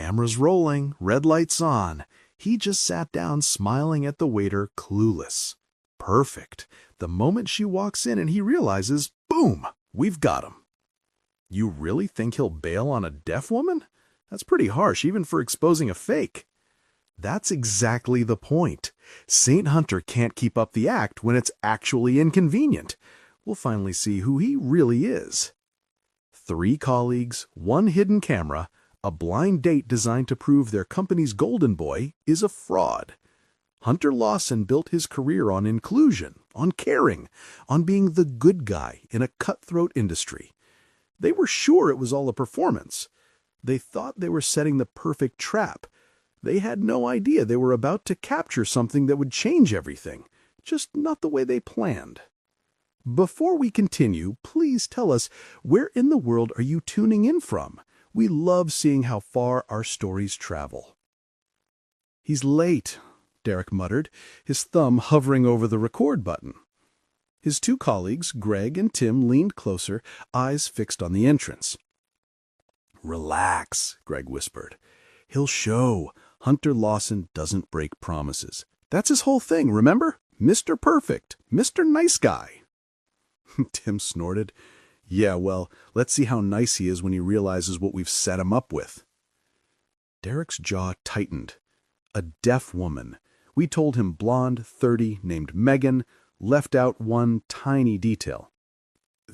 Cameras rolling, red lights on. He just sat down smiling at the waiter, clueless. Perfect. The moment she walks in and he realizes, boom, we've got him. You really think he'll bail on a deaf woman? That's pretty harsh, even for exposing a fake. That's exactly the point. Saint Hunter can't keep up the act when it's actually inconvenient. We'll finally see who he really is. 3 colleagues, 1 hidden camera, a blind date designed to prove their company's golden boy is a fraud. Hunter Lawson built his career on inclusion, on caring, on being the good guy in a cutthroat industry. They were sure it was all a performance. They thought they were setting the perfect trap. They had no idea they were about to capture something that would change everything, just not the way they planned. Before we continue, please tell us, where in the world are you tuning in from? We love seeing how far our stories travel. He's late, Derek muttered, his thumb hovering over the record button. His 2 colleagues, Greg and Tim, leaned closer, eyes fixed on the entrance. Relax, Greg whispered. He'll show. Hunter Lawson doesn't break promises. That's his whole thing, remember? Mr. Perfect, Mr. Nice Guy. Tim snorted. Yeah, well, let's see how nice he is when he realizes what we've set him up with. Derek's jaw tightened. A deaf woman. We told him blonde, 30, named Megan, left out one tiny detail.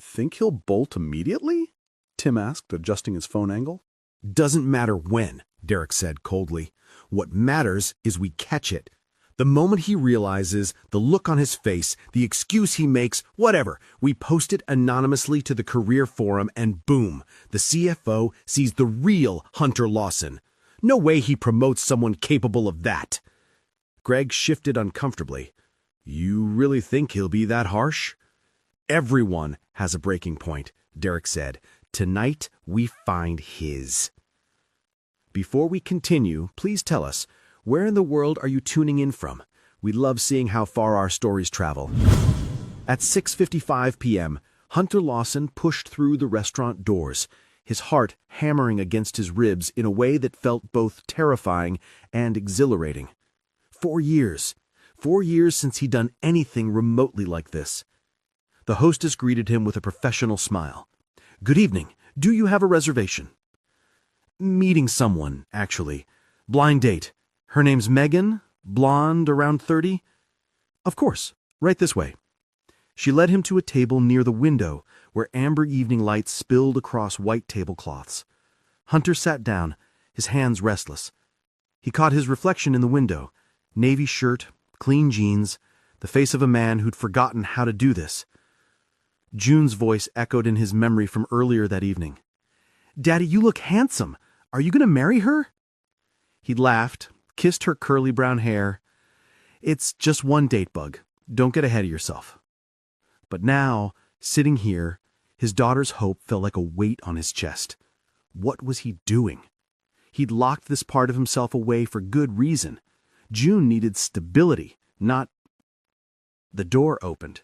Think he'll bolt immediately? Tim asked, adjusting his phone angle. Doesn't matter when, Derek said coldly. What matters is we catch it. The moment he realizes, the look on his face, the excuse he makes, whatever, we post it anonymously to the career forum and boom, the CFO sees the real Hunter Lawson. No way he promotes someone capable of that. Greg shifted uncomfortably. You really think he'll be that harsh? Everyone has a breaking point, Derek said. Tonight we find his. Before we continue, please tell us, where in the world are you tuning in from? We love seeing how far our stories travel. At 6:55 p.m., Hunter Lawson pushed through the restaurant doors, his heart hammering against his ribs in a way that felt both terrifying and exhilarating. 4 years. 4 years since he'd done anything remotely like this. The hostess greeted him with a professional smile. Good evening. Do you have a reservation? Meeting someone, actually. Blind date. Her name's Megan, blonde, around 30. Of course, right this way. She led him to a table near the window where amber evening light spilled across white tablecloths. Hunter sat down, his hands restless. He caught his reflection in the window, navy shirt, clean jeans, the face of a man who'd forgotten how to do this. June's voice echoed in his memory from earlier that evening. Daddy, you look handsome. Are you going to marry her? He laughed, kissed her curly brown hair. It's just one date, Bug. Don't get ahead of yourself. But now, sitting here, his daughter's hope felt like a weight on his chest. What was he doing? He'd locked this part of himself away for good reason. June needed stability, not... The door opened.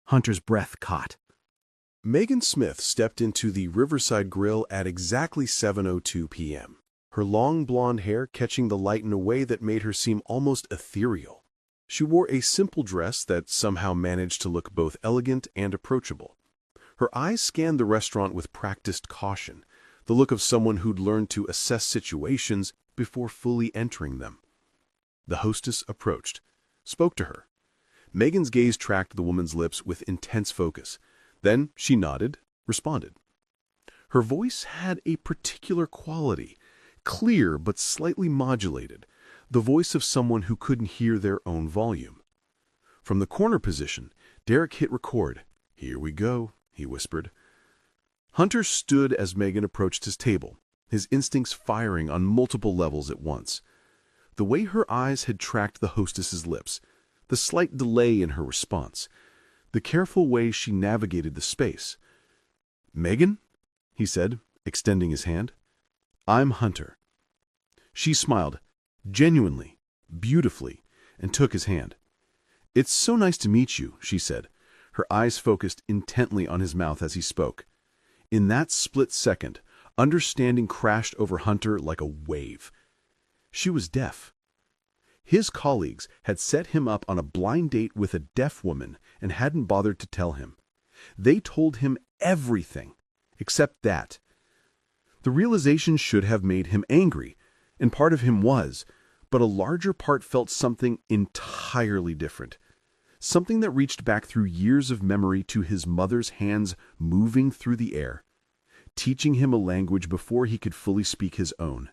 Hunter's breath caught. Megan Smith stepped into the Riverside Grill at exactly 7:02 p.m., her long blonde hair catching the light in a way that made her seem almost ethereal. She wore a simple dress that somehow managed to look both elegant and approachable. Her eyes scanned the restaurant with practiced caution, the look of someone who'd learned to assess situations before fully entering them. The hostess approached, spoke to her. Megan's gaze tracked the woman's lips with intense focus. Then she nodded, responded. Her voice had a particular quality, clear but slightly modulated, the voice of someone who couldn't hear their own volume. From the corner position, Derek hit record. Here we go, he whispered. Hunter stood as Megan approached his table, his instincts firing on multiple levels at once. The way her eyes had tracked the hostess's lips, the slight delay in her response, the careful way she navigated the space. Megan, he said, extending his hand. I'm Hunter. She smiled, genuinely, beautifully, and took his hand. It's so nice to meet you, she said, her eyes focused intently on his mouth as he spoke. In that split second, Understanding crashed over Hunter like a wave. She was deaf. His colleagues had set him up on a blind date with a deaf woman and hadn't bothered to tell him. They told him everything, except that. The realization should have made him angry, and part of him was, but a larger part felt something entirely different. Something that reached back through years of memory to his mother's hands moving through the air, teaching him a language before he could fully speak his own.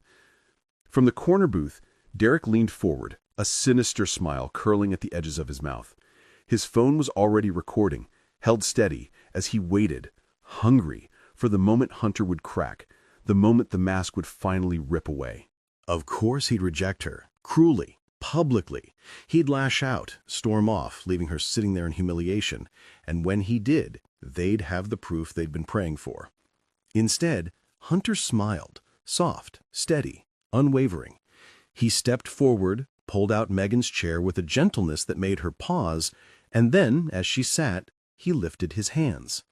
From the corner booth, Derek leaned forward, a sinister smile curling at the edges of his mouth. His phone was already recording, held steady, as he waited, hungry, for the moment Hunter would crack, the moment the mask would finally rip away. Of course he'd reject her, cruelly, publicly. He'd lash out, storm off, leaving her sitting there in humiliation, and when he did, they'd have the proof they'd been praying for. Instead, Hunter smiled, soft, steady, unwavering. He stepped forward, pulled out Megan's chair with a gentleness that made her pause, and then, as she sat, he lifted his hands.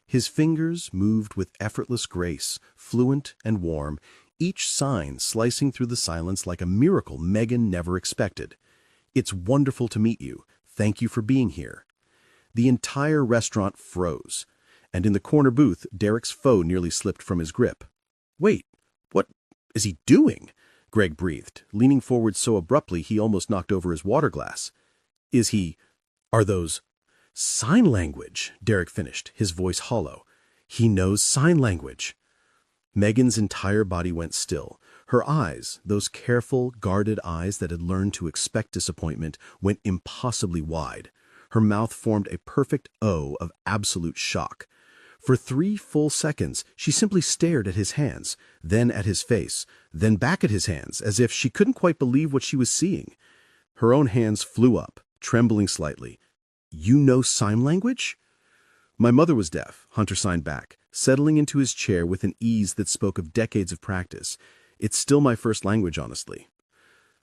His fingers moved with effortless grace, fluent and warm, each sign slicing through the silence like a miracle Megan never expected. "It's wonderful to meet you. Thank you for being here." The entire restaurant froze, and in the corner booth, Derek's foe nearly slipped from his grip. "Wait, what is he doing?" Greg breathed, leaning forward so abruptly he almost knocked over his water glass. Are those sign language?" Derek finished, his voice hollow. "He knows sign language." Megan's entire body went still. Her eyes, those careful, guarded eyes that had learned to expect disappointment, went impossibly wide. Her mouth formed a perfect O of absolute shock. For 3 full seconds, she simply stared at his hands, then at his face, then back at his hands, as if she couldn't quite believe what she was seeing. Her own hands flew up, trembling slightly. "You know sign language?" "My mother was deaf," Hunter signed back, settling into his chair with an ease that spoke of decades of practice. "It's still my first language, honestly."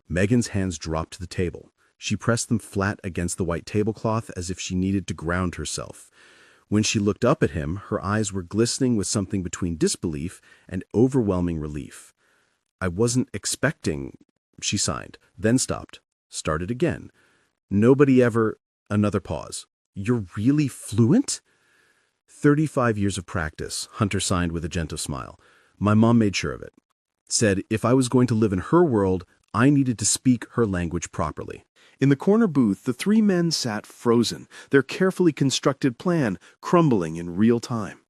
Megan's hands dropped to the table. She pressed them flat against the white tablecloth as if she needed to ground herself. When she looked up at him, her eyes were glistening with something between disbelief and overwhelming relief. "I wasn't expecting," she signed, then stopped, started again. "Nobody ever—" Another pause. "You're really fluent?" 35 years of practice, Hunter signed with a gentle smile. "My mom made sure of it. Said if I was going to live in her world, I needed to speak her language properly." In the corner booth, the 3 men sat frozen, their carefully constructed plan crumbling in real time.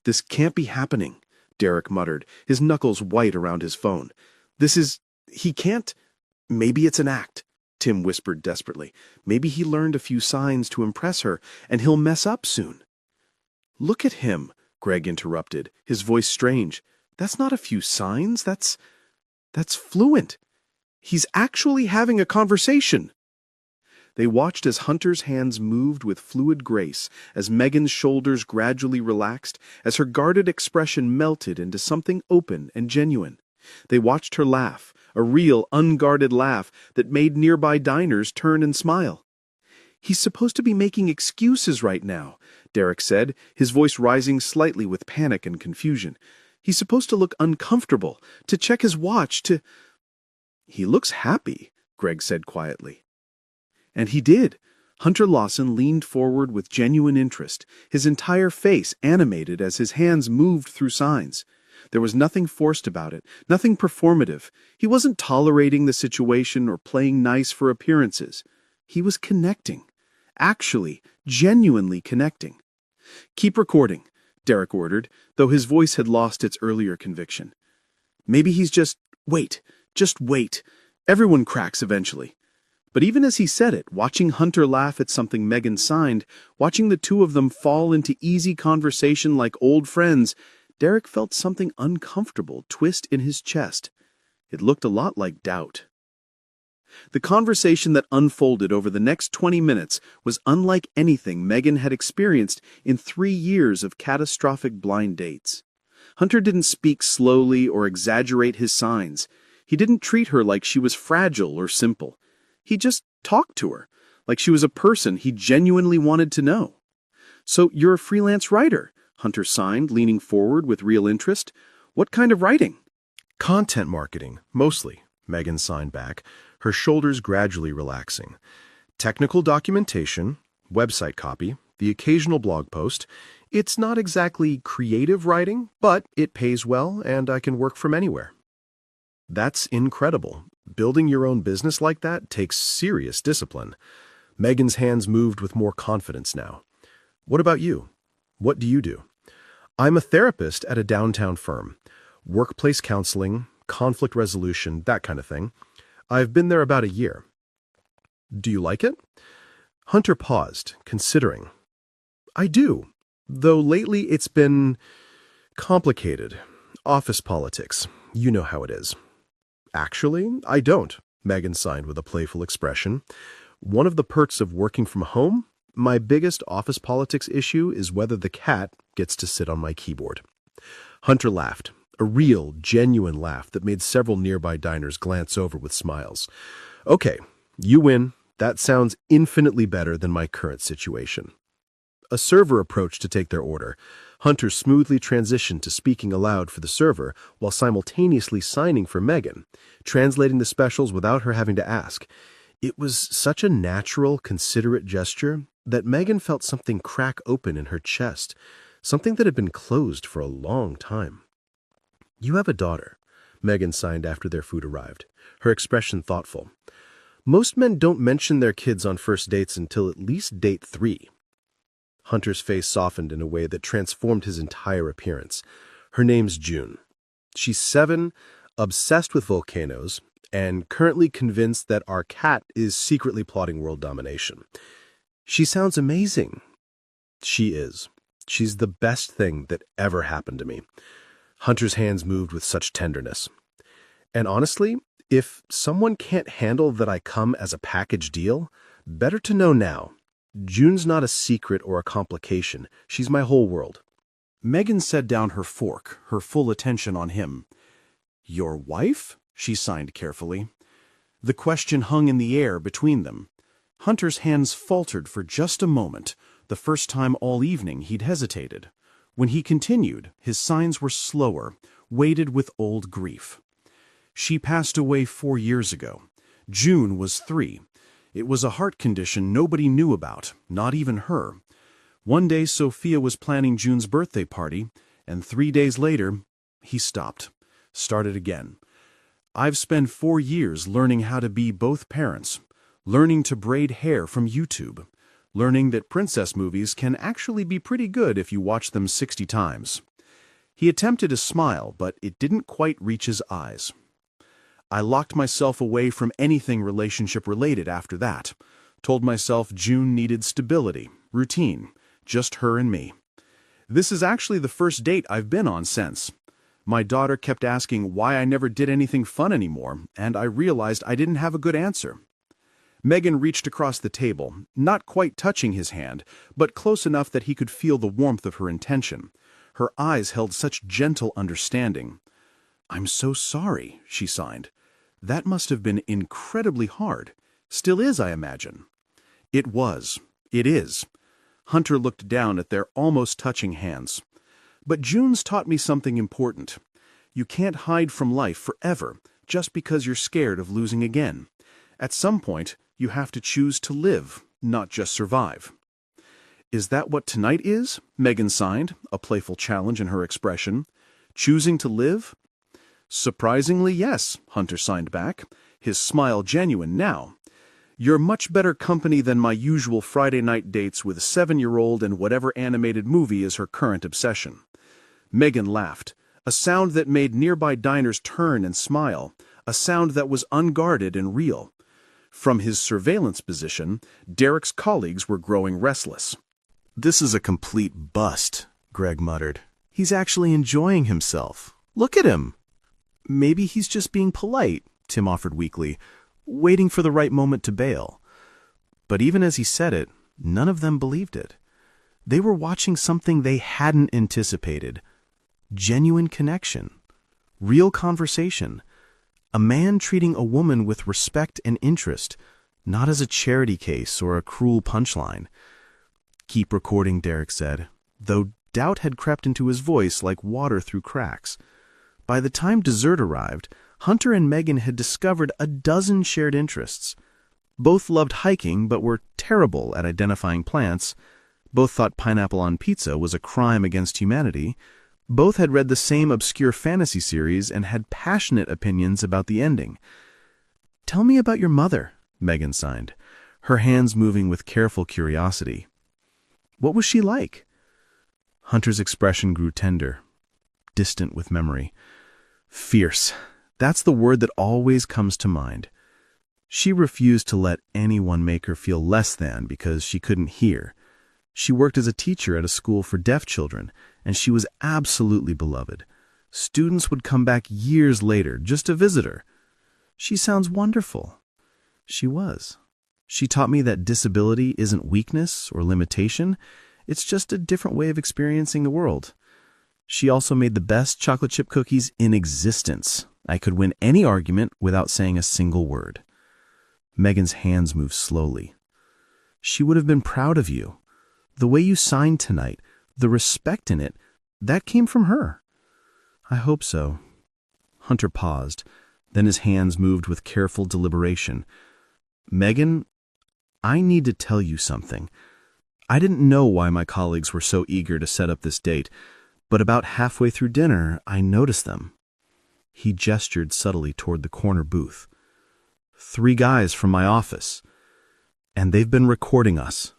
"This can't be happening," Derek muttered, his knuckles white around his phone. He can't—" "Maybe it's an act," Tim whispered desperately. "Maybe he learned a few signs to impress her, and he'll mess up soon." "Look at him," Greg interrupted, his voice strange. "That's not a few signs, that's fluent. He's actually having a conversation." They watched as Hunter's hands moved with fluid grace, as Megan's shoulders gradually relaxed, as her guarded expression melted into something open and genuine. They watched her laugh, a real, unguarded laugh that made nearby diners turn and smile. "He's supposed to be making excuses right now," Derek said, his voice rising slightly with panic and confusion. "He's supposed to look uncomfortable, to check his watch, to—" "He looks happy," Greg said quietly. And he did. Hunter Lawson leaned forward with genuine interest, his entire face animated as his hands moved through signs. There was nothing forced about it, nothing performative. He wasn't tolerating the situation or playing nice for appearances. He was connecting. Actually, genuinely connecting. "Keep recording," Derek ordered, though his voice had lost its earlier conviction. "Maybe he's just wait. Everyone cracks eventually." But even as he said it, watching Hunter laugh at something Megan signed, watching the 2 of them fall into easy conversation like old friends, Derek felt something uncomfortable twist in his chest. It looked a lot like doubt. The conversation that unfolded over the next 20 minutes was unlike anything Megan had experienced in 3 years of catastrophic blind dates. Hunter didn't speak slowly or exaggerate his signs. He didn't treat her like she was fragile or simple. He just talked to her, like she was a person he genuinely wanted to know. "So you're a freelance writer," Hunter signed, leaning forward with real interest. What kind of writing? Content marketing, mostly, Megan signed back, her shoulders gradually relaxing. Technical documentation, website copy, the occasional blog post. It's not exactly creative writing, but it pays well and I can work from anywhere. That's incredible. Building your own business like that takes serious discipline. Megan's hands moved with more confidence now. What about you? What do you do? I'm a therapist at a downtown firm. Workplace counseling, conflict resolution, that kind of thing. I've been there about a year. Do you like it? Hunter paused, considering. I do, though lately it's been complicated. Office politics. You know how it is. Actually, I don't, Megan signed with a playful expression. One of the perks of working from home, my biggest office politics issue is whether the cat gets to sit on my keyboard. Hunter laughed, a real, genuine laugh that made several nearby diners glance over with smiles. Okay, you win. That sounds infinitely better than my current situation. A server approached to take their order. Hunter smoothly transitioned to speaking aloud for the server while simultaneously signing for Megan, translating the specials without her having to ask. It was such a natural, considerate gesture that Megan felt something crack open in her chest, something that had been closed for a long time. You have a daughter, Megan signed after their food arrived, her expression thoughtful. Most men don't mention their kids on first dates until at least date 3. Hunter's face softened in a way that transformed his entire appearance. Her name's June. She's 7, obsessed with volcanoes, and currently convinced that our cat is secretly plotting world domination. She sounds amazing. She is. She's the best thing that ever happened to me. Hunter's hands moved with such tenderness. And honestly, if someone can't handle that I come as a package deal, better to know now. June's not a secret or a complication. She's my whole world. Megan set down her fork, her full attention on him. Your wife? She signed carefully. The question hung in the air between them. Hunter's hands faltered for just a moment, the first time all evening he'd hesitated. When he continued, his signs were slower, weighted with old grief. She passed away 4 years ago. June was 3. It was a heart condition nobody knew about, not even her. One day Sophia was planning June's birthday party, and 3 days later, he stopped, started again. I've spent 4 years learning how to be both parents, learning to braid hair from YouTube, learning that princess movies can actually be pretty good if you watch them 60 times. He attempted a smile, but it didn't quite reach his eyes. I locked myself away from anything relationship-related after that. Told myself June needed stability, routine, just her and me. This is actually the first date I've been on since. My daughter kept asking why I never did anything fun anymore, and I realized I didn't have a good answer. Megan reached across the table, not quite touching his hand, but close enough that he could feel the warmth of her intention. Her eyes held such gentle understanding. I'm so sorry, she signed. That must have been incredibly hard. Still is, I imagine. It was. It is. Hunter looked down at their almost touching hands. But June's taught me something important. You can't hide from life forever just because you're scared of losing again. At some point, you have to choose to live, not just survive. Is that what tonight is? Megan signed, a playful challenge in her expression. Choosing to live? Surprisingly, yes, Hunter signed back, his smile genuine now. You're much better company than my usual Friday night dates with a 7-year-old and whatever animated movie is her current obsession. Megan laughed, a sound that made nearby diners turn and smile, a sound that was unguarded and real. From his surveillance position, Derek's colleagues were growing restless. This is a complete bust, Greg muttered. He's actually enjoying himself. Look at him. Maybe he's just being polite, Tim offered weakly, waiting for the right moment to bail. But even as he said it, none of them believed it. They were watching something they hadn't anticipated. Genuine connection. Real conversation. A man treating a woman with respect and interest, not as a charity case or a cruel punchline. Keep recording, Derek said, though doubt had crept into his voice like water through cracks. By the time dessert arrived, Hunter and Megan had discovered a dozen shared interests. Both loved hiking but were terrible at identifying plants. Both thought pineapple on pizza was a crime against humanity. Both had read the same obscure fantasy series and had passionate opinions about the ending. "Tell me about your mother," Megan signed, her hands moving with careful curiosity. "What was she like?" Hunter's expression grew tender, distant with memory. "Fierce. That's the word that always comes to mind. She refused to let anyone make her feel less than because she couldn't hear. She worked as a teacher at a school for deaf children, and she was absolutely beloved. Students would come back years later just to visit her. She sounds wonderful." She was. She taught me that disability isn't weakness or limitation. It's just a different way of experiencing the world. She also made the best chocolate chip cookies in existence. I could win any argument without saying a single word. Megan's hands moved slowly. "She would have been proud of you. The way you signed tonight, the respect in it, that came from her." "I hope so." Hunter paused. Then his hands moved with careful deliberation. "Megan, I need to tell you something. I didn't know why my colleagues were so eager to set up this date, but about halfway through dinner, I noticed them." He gestured subtly toward the corner booth. "3 guys from my office. And they've been recording us."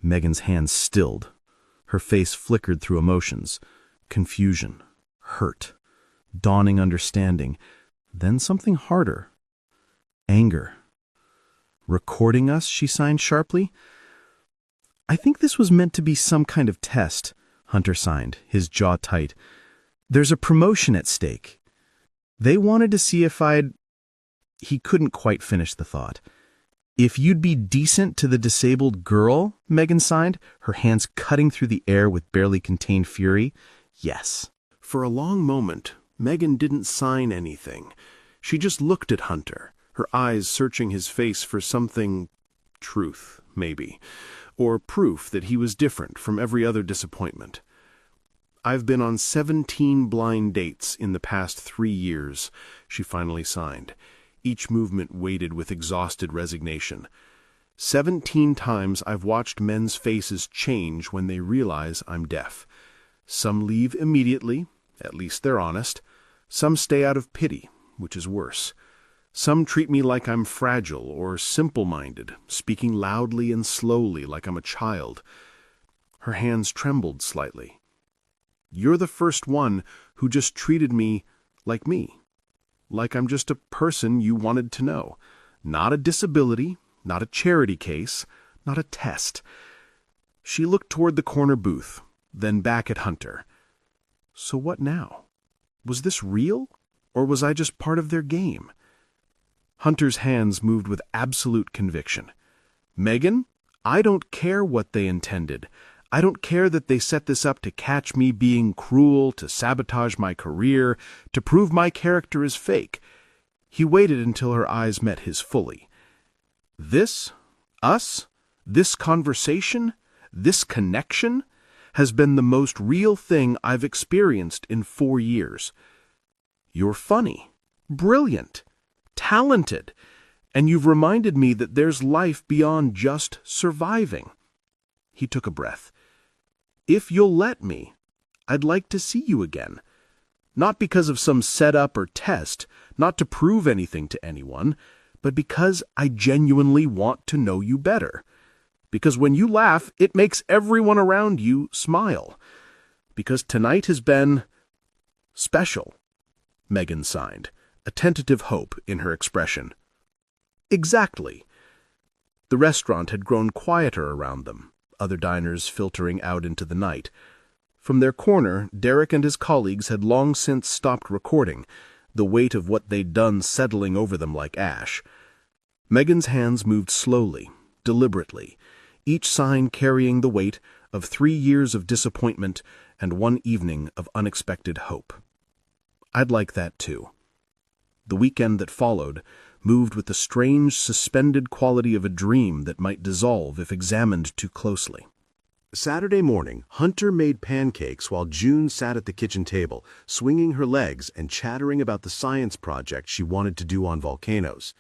Megan's hands stilled. Her face flickered through emotions. Confusion, hurt, dawning understanding, then something harder. Anger. "Recording us," she signed sharply. "I think this was meant to be some kind of test," Hunter signed, his jaw tight. "There's a promotion at stake. They wanted to see if I'd—" He couldn't quite finish the thought. "If you'd be decent to the disabled girl," Megan signed, her hands cutting through the air with barely contained fury. "Yes." For a long moment, Megan didn't sign anything. She just looked at Hunter, her eyes searching his face for something— truth, maybe, or proof that he was different from every other disappointment. "I've been on 17 blind dates in the past 3 years, she finally signed, each movement weighted with exhausted resignation. 17 times I've watched men's faces change when they realize I'm deaf. Some leave immediately, at least they're honest. Some stay out of pity, which is worse. Some treat me like I'm fragile or simple-minded, speaking loudly and slowly like I'm a child." Her hands trembled slightly. "You're the first one who just treated me like me. Like I'm just a person you wanted to know. Not a disability, not a charity case, not a test." She looked toward the corner booth, then back at Hunter. "So what now? Was this real, or was I just part of their game?" Hunter's hands moved with absolute conviction. "Megan, I don't care what they intended. I don't care that they set this up to catch me being cruel, to sabotage my career, to prove my character is fake." He waited until her eyes met his fully. "This, us, this conversation, this connection, has been the most real thing I've experienced in 4 years. You're funny, brilliant, talented, and you've reminded me that there's life beyond just surviving." He took a breath. "If you'll let me, I'd like to see you again. Not because of some setup or test, not to prove anything to anyone, but because I genuinely want to know you better. Because when you laugh, it makes everyone around you smile. Because tonight has been special." Megan signed, a tentative hope in her expression. "Exactly." The restaurant had grown quieter around them, other diners filtering out into the night. From their corner, Derek and his colleagues had long since stopped recording, the weight of what they'd done settling over them like ash. Megan's hands moved slowly, deliberately, each sign carrying the weight of 3 years of disappointment and 1 evening of unexpected hope. "I'd like that too." The weekend that followed moved with the strange, suspended quality of a dream that might dissolve if examined too closely. Saturday morning, Hunter made pancakes while June sat at the kitchen table, swinging her legs and chattering about the science project she wanted to do on volcanoes.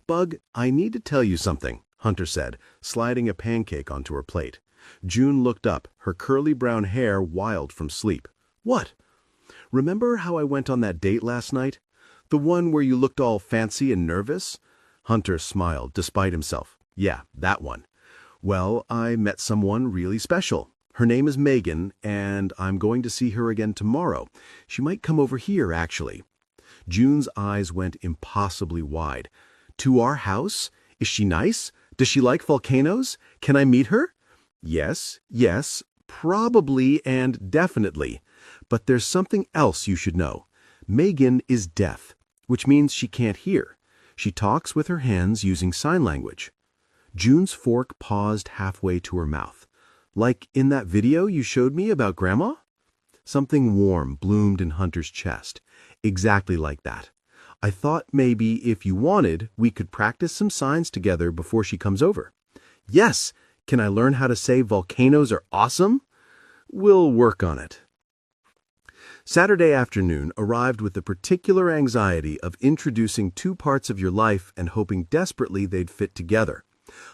"Bug, I need to tell you something," Hunter said, sliding a pancake onto her plate. June looked up, her curly brown hair wild from sleep. "What?" "Remember how I went on that date last night? The one where you looked all fancy and nervous?" Hunter smiled, despite himself. "Yeah, that one. Well, I met someone really special. Her name is Megan, and I'm going to see her again tomorrow. She might come over here, actually." June's eyes went impossibly wide. "To our house? Is she nice? Does she like volcanoes? Can I meet her?" Yes, probably and definitely. But there's something else you should know. Megan is deaf, which means she can't hear. She talks with her hands using sign language. June's fork paused halfway to her mouth. "Like in that video you showed me about Grandma?" Something warm bloomed in Hunter's chest. "Exactly like that. I thought maybe if you wanted, we could practice some signs together before she comes over." "Yes! Can I learn how to say volcanoes are awesome?" "We'll work on it." Saturday afternoon arrived with the particular anxiety of introducing two parts of your life and hoping desperately they'd fit together.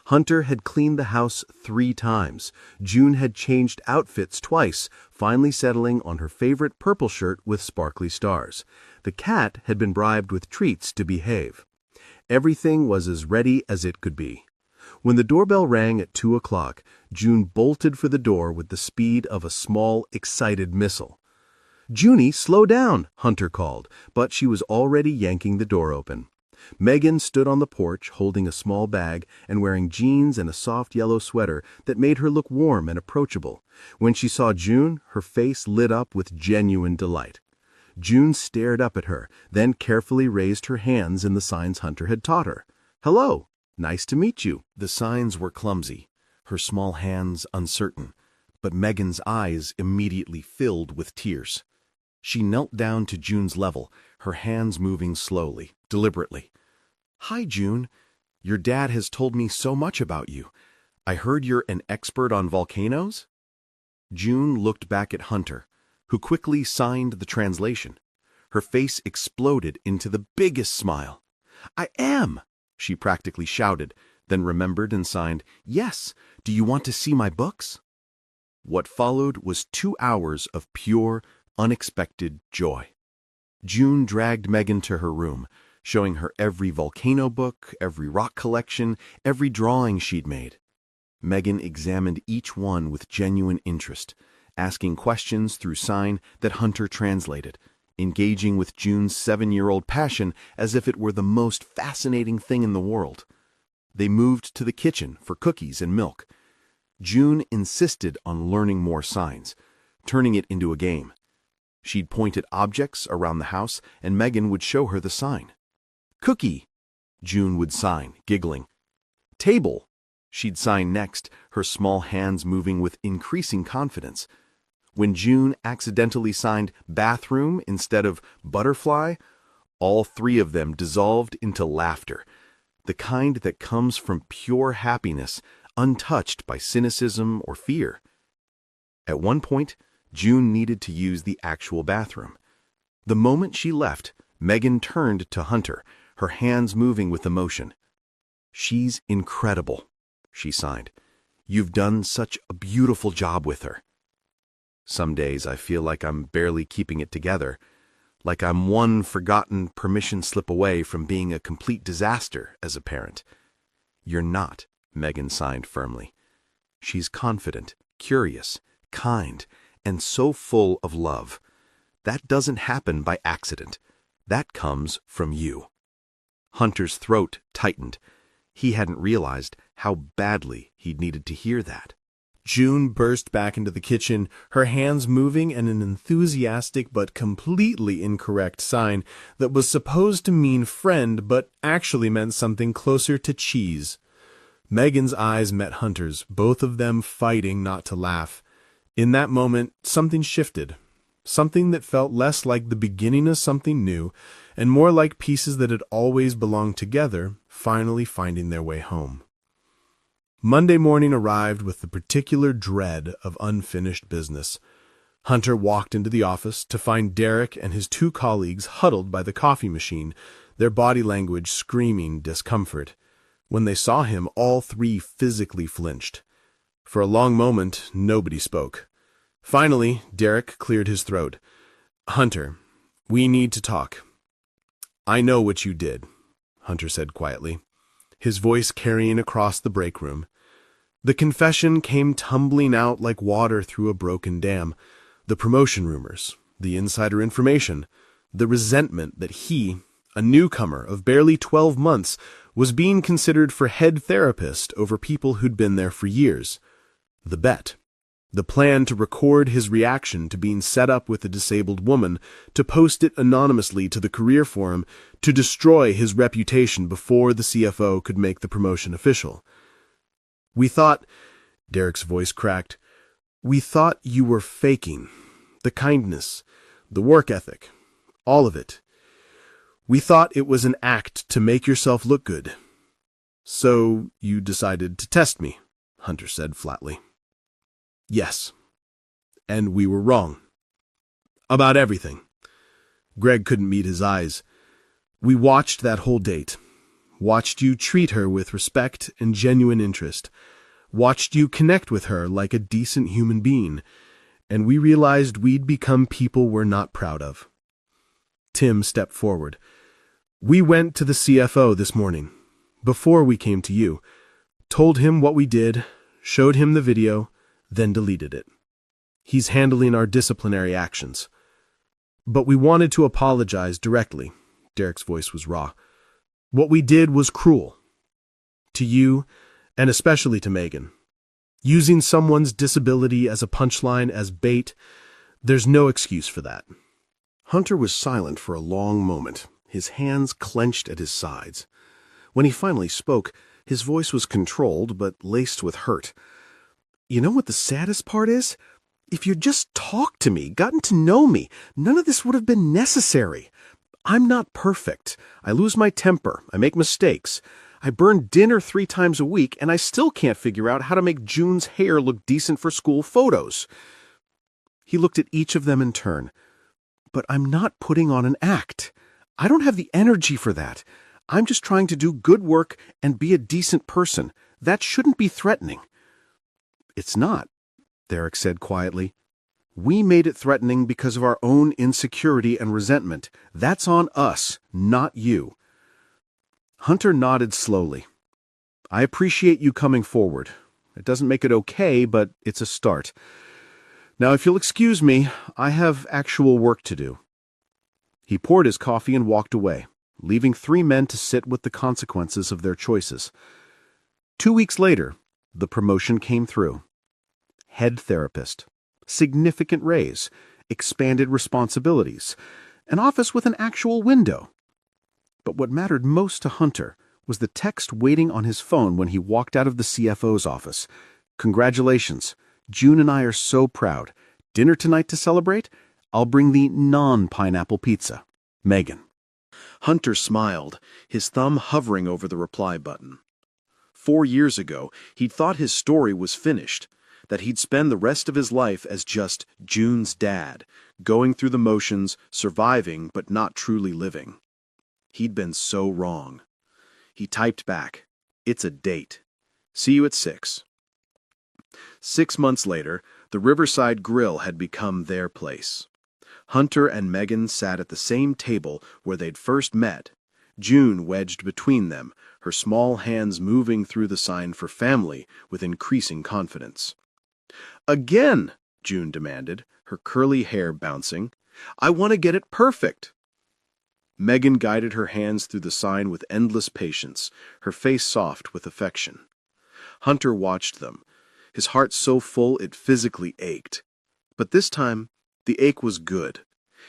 Hunter had cleaned the house 3 times. June had changed outfits twice, finally settling on her favorite purple shirt with sparkly stars. The cat had been bribed with treats to behave. Everything was as ready as it could be. When the doorbell rang at 2 o'clock, June bolted for the door with the speed of a small, excited missile. "Junie, slow down," Hunter called, but she was already yanking the door open. Megan stood on the porch holding a small bag and wearing jeans and a soft yellow sweater that made her look warm and approachable. When she saw June, her face lit up with genuine delight. June stared up at her, then carefully raised her hands in the signs Hunter had taught her. "Hello, nice to meet you." The signs were clumsy, her small hands uncertain, but Megan's eyes immediately filled with tears. She knelt down to June's level, her hands moving slowly, deliberately. "Hi, June. Your dad has told me so much about you. I heard you're an expert on volcanoes?" June looked back at Hunter, who quickly signed the translation. Her face exploded into the biggest smile. "I am!" she practically shouted, then remembered and signed, "Yes, do you want to see my books?" What followed was 2 hours of pure, unexpected joy. June dragged Megan to her room, showing her every volcano book, every rock collection, every drawing she'd made. Megan examined each one with genuine interest, asking questions through sign that Hunter translated, engaging with June's 7-year-old passion as if it were the most fascinating thing in the world. They moved to the kitchen for cookies and milk. June insisted on learning more signs, turning it into a game. She'd point at objects around the house, and Megan would show her the sign. "Cookie," June would sign, giggling. "Table," she'd sign next, her small hands moving with increasing confidence. When June accidentally signed bathroom instead of butterfly, all 3 of them dissolved into laughter, the kind that comes from pure happiness, untouched by cynicism or fear. At one point, June needed to use the actual bathroom. The moment she left, Megan turned to Hunter, her hands moving with emotion. "She's incredible," she signed. "You've done such a beautiful job with her." Some days I feel like I'm barely keeping it together, like I'm one forgotten permission slip away from being a complete disaster as a parent. "You're not," Megan signed firmly. "She's confident, curious, kind, and so full of love. That doesn't happen by accident. That comes from you." Hunter's throat tightened. He hadn't realized how badly he'd needed to hear that. June burst back into the kitchen, her hands moving in an enthusiastic but completely incorrect sign that was supposed to mean friend but actually meant something closer to cheese. Megan's eyes met Hunter's, both of them fighting not to laugh. In that moment, something shifted, something that felt less like the beginning of something new and more like pieces that had always belonged together, finally finding their way home. Monday morning arrived with the particular dread of unfinished business. Hunter walked into the office to find Derek and his two colleagues huddled by the coffee machine, their body language screaming discomfort. When they saw him, all three physically flinched. For a long moment, nobody spoke. Finally, Derek cleared his throat. "Hunter, we need to talk." "I know what you did," Hunter said quietly, his voice carrying across the break room. The confession came tumbling out like water through a broken dam. The promotion rumors, the insider information, the resentment that he, a newcomer of barely 12 months, was being considered for head therapist over people who'd been there for years. The bet. The plan to record his reaction to being set up with a disabled woman, to post it anonymously to the career forum, to destroy his reputation before the CFO could make the promotion official. "We thought," Derek's voice cracked, "we thought you were faking. The kindness, the work ethic, all of it. We thought it was an act to make yourself look good. So you decided to test me," Hunter said flatly. "Yes. And we were wrong. About everything." Greg couldn't meet his eyes. "We watched that whole date. Watched you treat her with respect and genuine interest. Watched you connect with her like a decent human being. And we realized we'd become people we're not proud of." Tim stepped forward. "We went to the CFO this morning, before we came to you, told him what we did, showed him the video, then deleted it. He's handling our disciplinary actions. But we wanted to apologize directly." Derek's voice was raw. "What we did was cruel. To you, and especially to Megan. Using someone's disability as a punchline, as bait, there's no excuse for that." Hunter was silent for a long moment, his hands clenched at his sides. When he finally spoke, his voice was controlled but laced with hurt. "You know what the saddest part is? If you'd just talked to me, gotten to know me, none of this would have been necessary. I'm not perfect. I lose my temper. I make mistakes. I burn dinner 3 times a week, and I still can't figure out how to make June's hair look decent for school photos." He looked at each of them in turn. "But I'm not putting on an act. I don't have the energy for that. I'm just trying to do good work and be a decent person. That shouldn't be threatening." "It's not," Derek said quietly. "We made it threatening because of our own insecurity and resentment. That's on us, not you." Hunter nodded slowly. "I appreciate you coming forward. It doesn't make it okay, but it's a start. Now, if you'll excuse me, I have actual work to do." He poured his coffee and walked away, leaving 3 men to sit with the consequences of their choices. 2 weeks later, the promotion came through. Head therapist, significant raise, expanded responsibilities, an office with an actual window. But what mattered most to Hunter was the text waiting on his phone when he walked out of the CFO's office. "Congratulations. June and I are so proud. Dinner tonight to celebrate? I'll bring the non-pineapple pizza. Megan." Hunter smiled, his thumb hovering over the reply button. 4 years ago, he'd thought his story was finished, that he'd spend the rest of his life as just June's dad, going through the motions, surviving but not truly living. He'd been so wrong. He typed back, "It's a date. See you at 6. 6 months later, the Riverside Grill had become their place. Hunter and Megan sat at the same table where they'd first met, June wedged between them, her small hands moving through the sign for family with increasing confidence. "Again," June demanded, her curly hair bouncing. "I want to get it perfect." Megan guided her hands through the sign with endless patience, her face soft with affection. Hunter watched them, his heart so full it physically ached. But this time, the ache was good.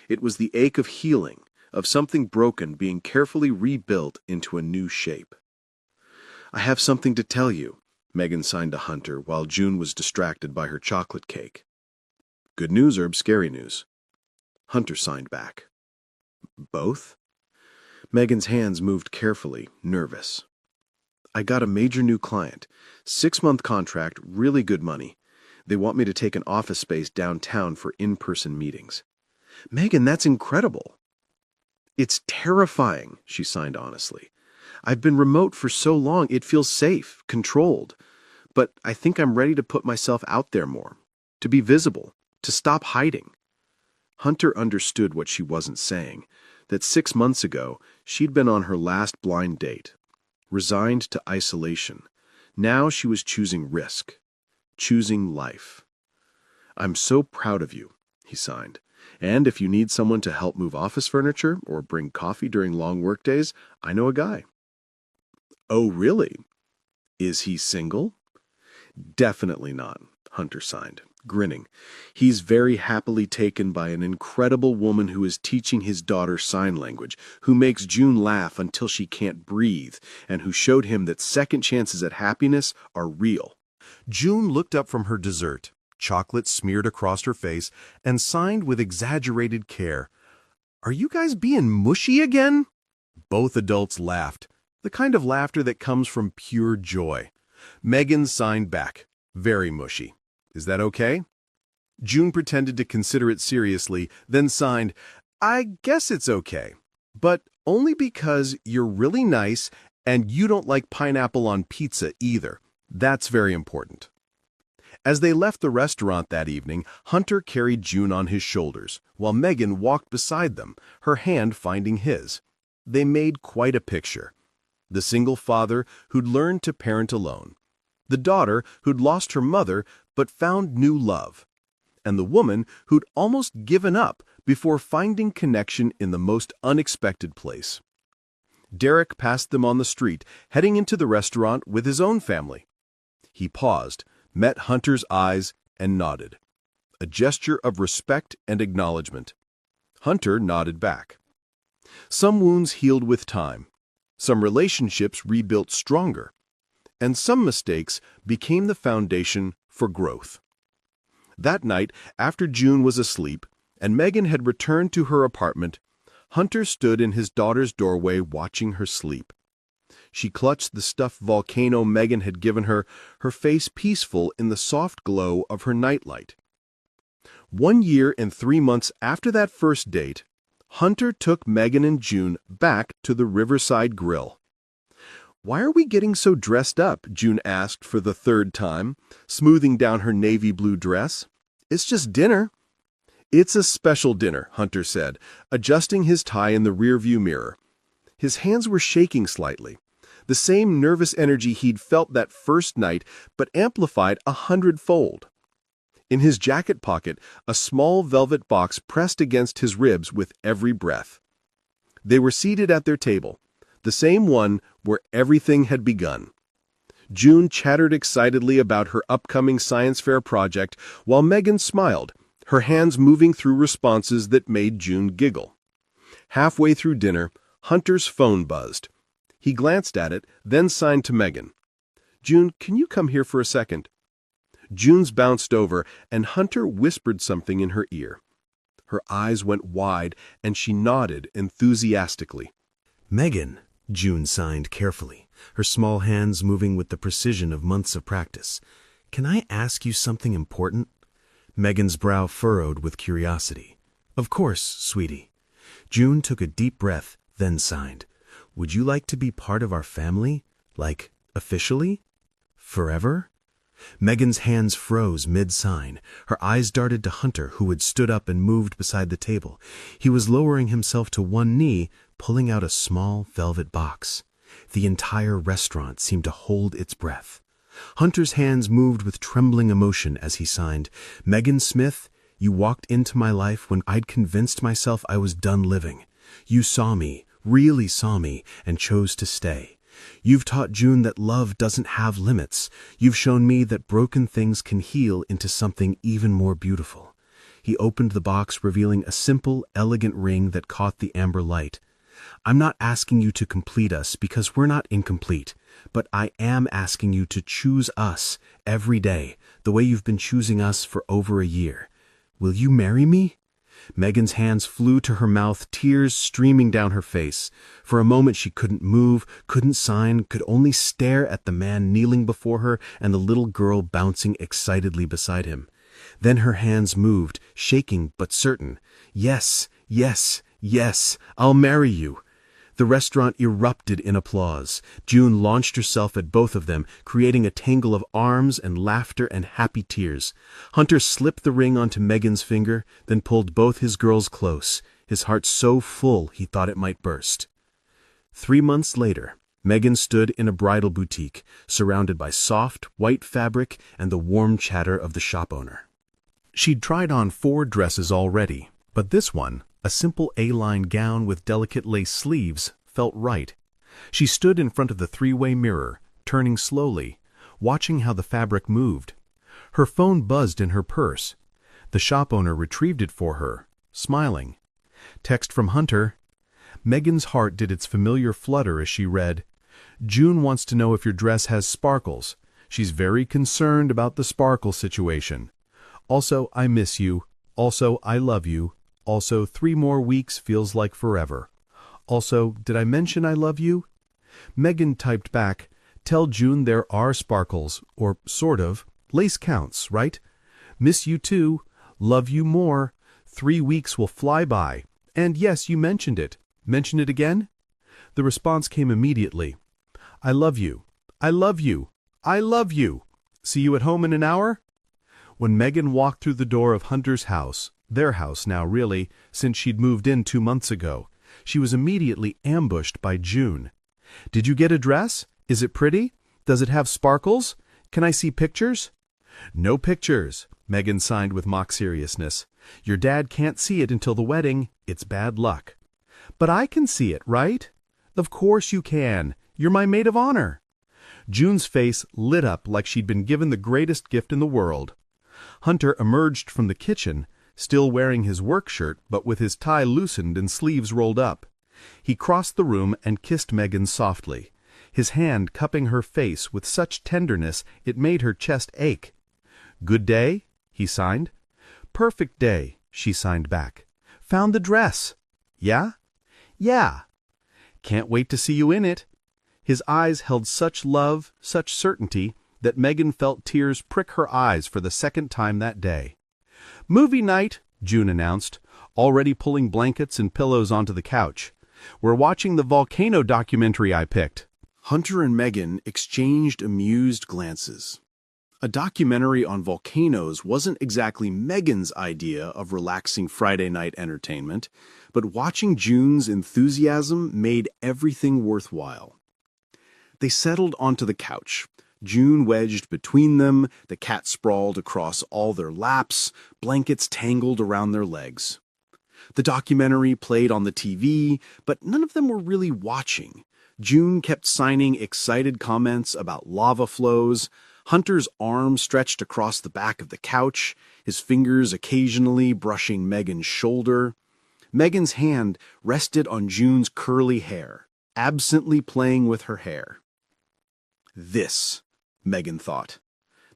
It was the ache of healing, of something broken being carefully rebuilt into a new shape. "I have something to tell you," Megan signed to Hunter while June was distracted by her chocolate cake. "Good news or scary news?" Hunter signed back. "Both?" Megan's hands moved carefully, nervous. I got a major new client. 6-month contract, really good money. They want me to take an office space downtown for in-person meetings. Megan, that's incredible. It's terrifying, she signed honestly. I've been remote for so long, it feels safe, controlled. But I think I'm ready to put myself out there more, to be visible, to stop hiding. Hunter understood what she wasn't saying, that 6 months ago she'd been on her last blind date, resigned to isolation. Now she was choosing risk, choosing life. I'm so proud of you, he signed. And if you need someone to help move office furniture or bring coffee during long workdays, I know a guy. Oh, really? Is he single? Definitely not, Hunter signed, grinning. He's very happily taken by an incredible woman who is teaching his daughter sign language, who makes June laugh until she can't breathe, and who showed him that second chances at happiness are real. June looked up from her dessert, chocolate smeared across her face, and signed with exaggerated care. Are you guys being mushy again? Both adults laughed, the kind of laughter that comes from pure joy. Megan signed back, very mushy. Is that okay? June pretended to consider it seriously, then signed, I guess it's okay, but only because you're really nice and you don't like pineapple on pizza either. That's very important. As they left the restaurant that evening, Hunter carried June on his shoulders, while Megan walked beside them, her hand finding his. They made quite a picture. The single father who'd learned to parent alone, the daughter who'd lost her mother but found new love, and the woman who'd almost given up before finding connection in the most unexpected place. Derek passed them on the street, heading into the restaurant with his own family. He paused, met Hunter's eyes, and nodded, a gesture of respect and acknowledgement. Hunter nodded back. Some wounds healed with time, some relationships rebuilt stronger, and some mistakes became the foundation for growth. That night, after June was asleep and Megan had returned to her apartment, Hunter stood in his daughter's doorway watching her sleep. She clutched the stuffed volcano Megan had given her, her face peaceful in the soft glow of her nightlight. 1 year and 3 months after that first date, Hunter took Megan and June back to the Riverside Grill. Why are we getting so dressed up? June asked for the 3rd time, smoothing down her navy blue dress. It's just dinner. It's a special dinner, Hunter said, adjusting his tie in the rearview mirror. His hands were shaking slightly, the same nervous energy he'd felt that first night, but amplified 100-fold. In his jacket pocket, a small velvet box pressed against his ribs with every breath. They were seated at their table, the same one where everything had begun. June chattered excitedly about her upcoming science fair project, while Megan smiled, her hands moving through responses that made June giggle. Halfway through dinner, Hunter's phone buzzed. He glanced at it, then signed to Megan. June, can you come here for a second? June's bounced over, and Hunter whispered something in her ear. Her eyes went wide, and she nodded enthusiastically. Megan, June signed carefully, her small hands moving with the precision of months of practice. Can I ask you something important? Megan's brow furrowed with curiosity. Of course, sweetie. June took a deep breath, then signed. Would you like to be part of our family? Like, officially? Forever? Megan's hands froze mid-sign. Her eyes darted to Hunter, who had stood up and moved beside the table. He was lowering himself to one knee, pulling out a small velvet box. The entire restaurant seemed to hold its breath. Hunter's hands moved with trembling emotion as he signed, Megan Smith, you walked into my life when I'd convinced myself I was done living. You saw me, really saw me, and chose to stay. You've taught June that love doesn't have limits. You've shown me that broken things can heal into something even more beautiful. He opened the box, revealing a simple, elegant ring that caught the amber light. I'm not asking you to complete us because we're not incomplete, but I am asking you to choose us every day, the way you've been choosing us for over a year. Will you marry me? Megan's hands flew to her mouth, tears streaming down her face. For a moment she couldn't move, couldn't sign, could only stare at the man kneeling before her and the little girl bouncing excitedly beside him. Then her hands moved, shaking but certain. Yes, yes, yes, I'll marry you. The restaurant erupted in applause. June launched herself at both of them, creating a tangle of arms and laughter and happy tears. Hunter slipped the ring onto Megan's finger, then pulled both his girls close, his heart so full he thought it might burst. 3 months later, Megan stood in a bridal boutique, surrounded by soft, white fabric and the warm chatter of the shop owner. She'd tried on 4 dresses already, but this one, a simple A-line gown with delicate lace sleeves, felt right. She stood in front of the 3-way mirror, turning slowly, watching how the fabric moved. Her phone buzzed in her purse. The shop owner retrieved it for her, smiling. Text from Hunter. Megan's heart did its familiar flutter as she read, "June wants to know if your dress has sparkles. She's very concerned about the sparkle situation. Also, I miss you. Also, I love you. Also, 3 more weeks feels like forever. Also, did I mention I love you?" Megan typed back, "Tell June there are sparkles, or sort of. Lace counts, right? Miss you too. Love you more. 3 weeks will fly by. And yes, you mentioned it. Mention it again?" The response came immediately. "I love you. I love you. I love you. See you at home in an hour?" When Megan walked through the door of Hunter's house, their house now really, since she'd moved in 2 months ago, she was immediately ambushed by June. "Did you get a dress? Is it pretty? Does it have sparkles? Can I see pictures?" "No pictures," Megan signed with mock seriousness. "Your dad can't see it until the wedding. It's bad luck." "But I can see it, right?" "Of course you can. You're my maid of honor." June's face lit up like she'd been given the greatest gift in the world. Hunter emerged from the kitchen, still wearing his work shirt but with his tie loosened and sleeves rolled up. He crossed the room and kissed Megan softly, his hand cupping her face with such tenderness it made her chest ache. "Good day?" he signed. "Perfect day," she signed back. "Found the dress." "Yeah?" "Yeah." "Can't wait to see you in it." His eyes held such love, such certainty, that Megan felt tears prick her eyes for the 2nd time that day. "Movie night," June announced, already pulling blankets and pillows onto the couch. "We're watching the volcano documentary I picked." Hunter and Megan exchanged amused glances. A documentary on volcanoes wasn't exactly Megan's idea of relaxing Friday night entertainment, but watching June's enthusiasm made everything worthwhile. They settled onto the couch, June wedged between them, the cat sprawled across all their laps, blankets tangled around their legs. The documentary played on the TV, but none of them were really watching. June kept signing excited comments about lava flows. Hunter's arm stretched across the back of the couch, his fingers occasionally brushing Megan's shoulder. Megan's hand rested on June's curly hair, absently playing with her hair. This, Megan thought,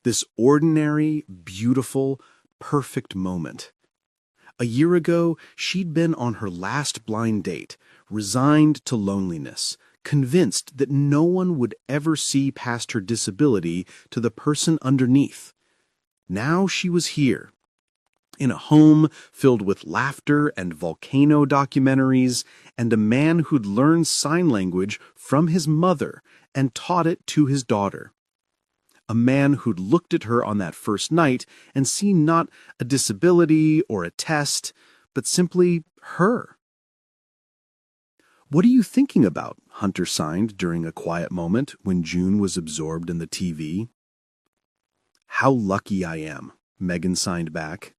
this ordinary, beautiful, perfect moment. A year ago, she'd been on her last blind date, resigned to loneliness, convinced that no one would ever see past her disability to the person underneath. Now she was here, in a home filled with laughter and volcano documentaries, and a man who'd learned sign language from his mother and taught it to his daughter. A man who'd looked at her on that first night and seen not a disability or a test, but simply her. "What are you thinking about?" Hunter signed during a quiet moment when June was absorbed in the TV. "How lucky I am," Megan signed back.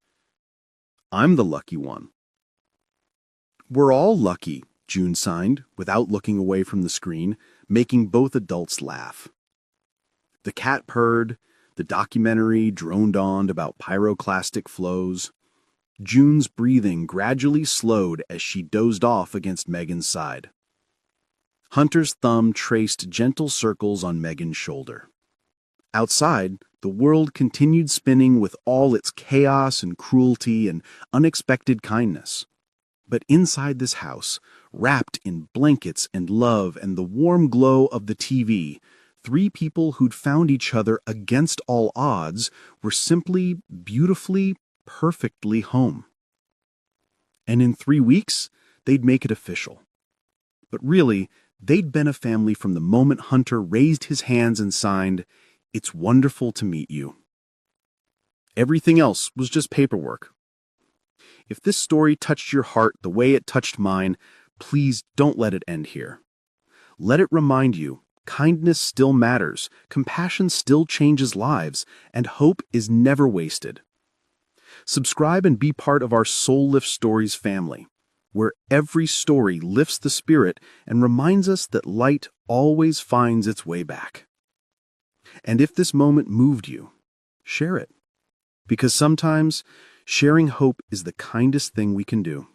"I'm the lucky one." "We're all lucky," June signed, without looking away from the screen, making both adults laugh. The cat purred, the documentary droned on about pyroclastic flows. June's breathing gradually slowed as she dozed off against Megan's side. Hunter's thumb traced gentle circles on Megan's shoulder. Outside, the world continued spinning with all its chaos and cruelty and unexpected kindness. But inside this house, wrapped in blankets and love and the warm glow of the TV, 3 people who'd found each other against all odds were simply, beautifully, perfectly home. And in 3 weeks, they'd make it official. But really, they'd been a family from the moment Hunter raised his hands and signed, "It's wonderful to meet you." Everything else was just paperwork. If this story touched your heart the way it touched mine, please don't let it end here. Let it remind you, kindness still matters, compassion still changes lives, and hope is never wasted. Subscribe and be part of our Soul Lift Stories family, where every story lifts the spirit and reminds us that light always finds its way back. And if this moment moved you, share it. Because sometimes sharing hope is the kindest thing we can do.